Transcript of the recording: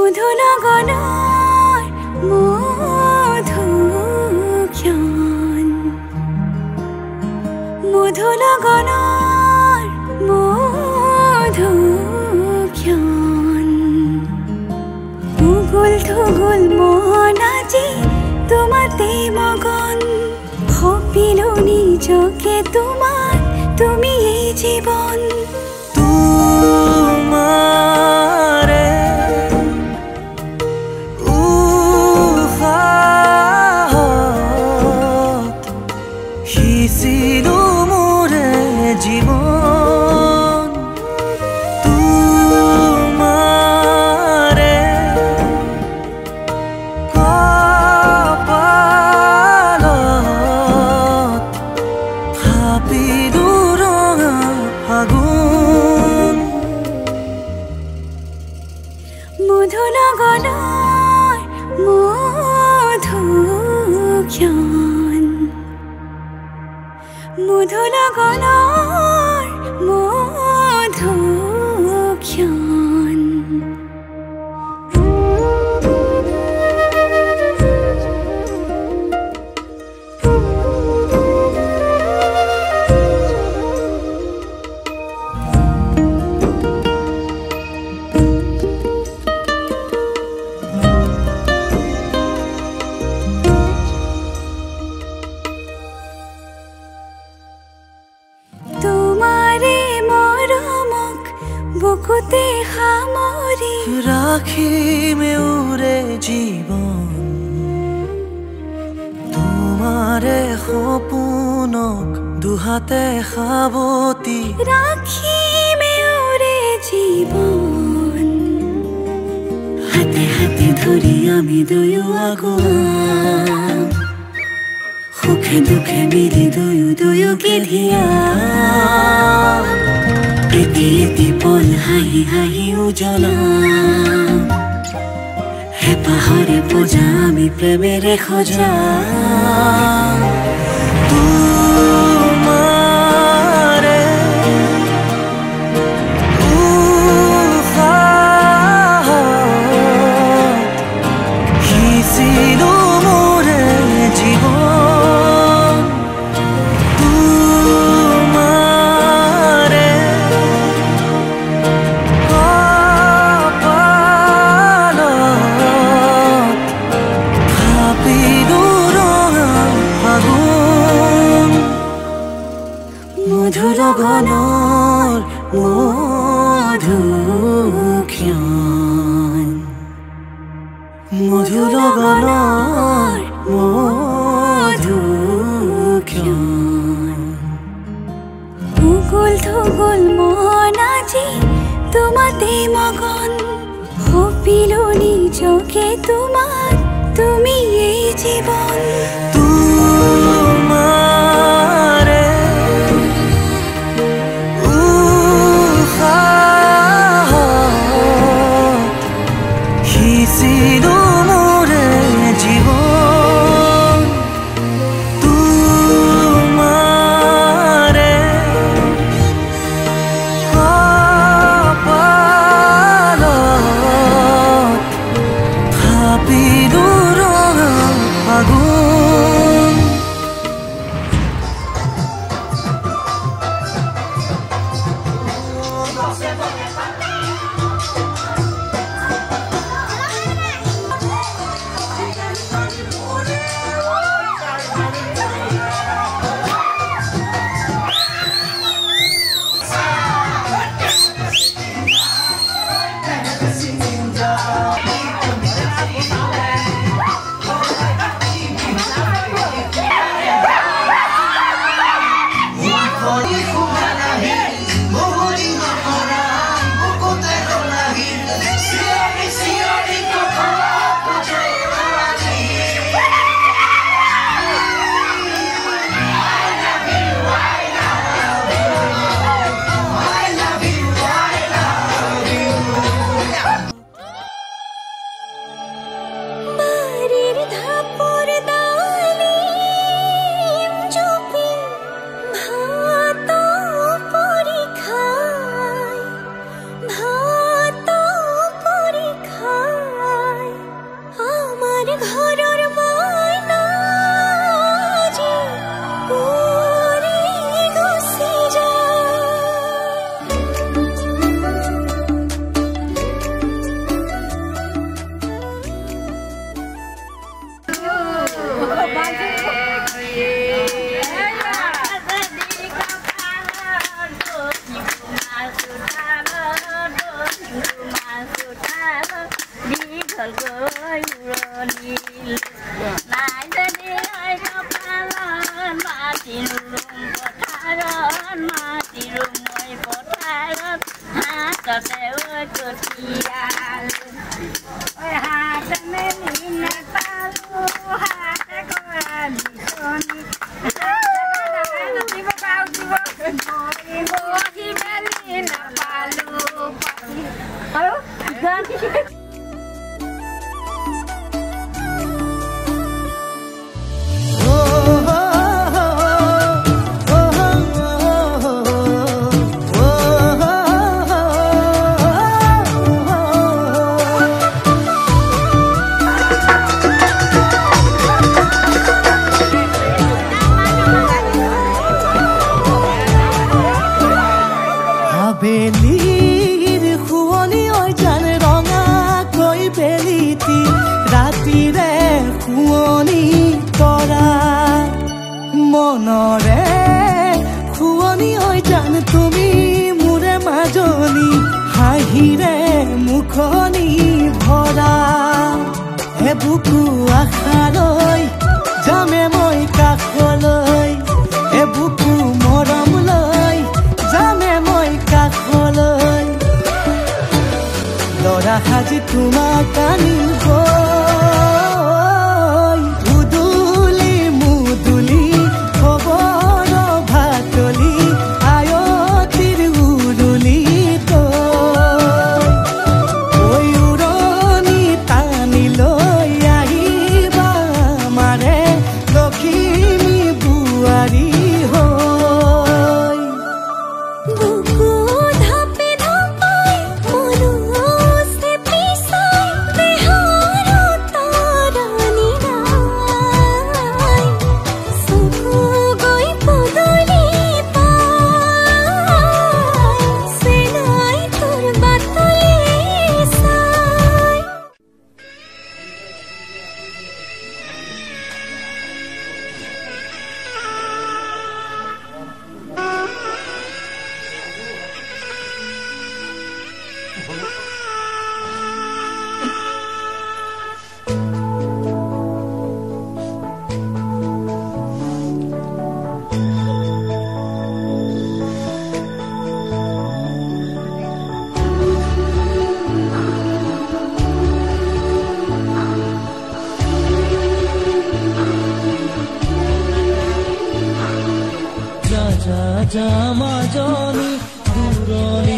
মধুনগনৰ মধুক্ষণ মধুনগনৰ মধুক্ষণ উগুল থুগুল মন আজি তোমাতে মগন সপিলো নিজকে তোমাৰ তুমি এই জীৱন মধুনগৰৰ মধুক্ষণ মধুনগৰৰ মধুক্ষণ বুকুতে সামৰি ৰাখিমে উৰে জীৱন তোমাৰে সপোনক দুহাতে সাৱতি ৰাখিমে উৰে জীৱন হাতে হাতে ধৰি আমি দুয়ো আগুৱাম সুখে দুখে মিলি দুয়োকে ধিয়াম এটি এটি পল হাঁহি হাঁহি উজ্বলাম হেঁপাহৰে পূজা আমি প্ৰেমেৰে সজাম তোমাৰে উশাহত সিঁচিলো মোৰে জীৱন মধুনগৰৰ মধুক্ষণ মধুনগৰৰ মধুক্ষণ উগুল থুগুল মন আজি তোমাতে মগন হপিলো নিজকে তোমার তুমি এই জীবন তোমারে সিলো মোরে জীবন তোমারে ভাবিলো আগুন বেলিৰ শুৱনি ঐ জান ৰঙা কৈ বেলিতি ৰাতিৰে শুৱনি তৰা মনৰে শুৱনি ঐ জান তুমি মোৰে মাজনী হাঁহিৰে মুখনি ভৰা হে বুকু আশালৈ যামে মই কাষলৈ হে বুকু মৰমলৈ যামে মই কাষলৈ লৰা সাজি তোমাক আনিব উদুলি মুদুলি খবৰ ভাতলি আয়তিৰ উৰুলি তই উৰণি টানি লৈ আহিবা মাৰে লখিমী বোৱাৰী বুকু ধাপে ধাপাই মনো সে পিছাই বেহাৰ যা যা মাজনী দূৰণি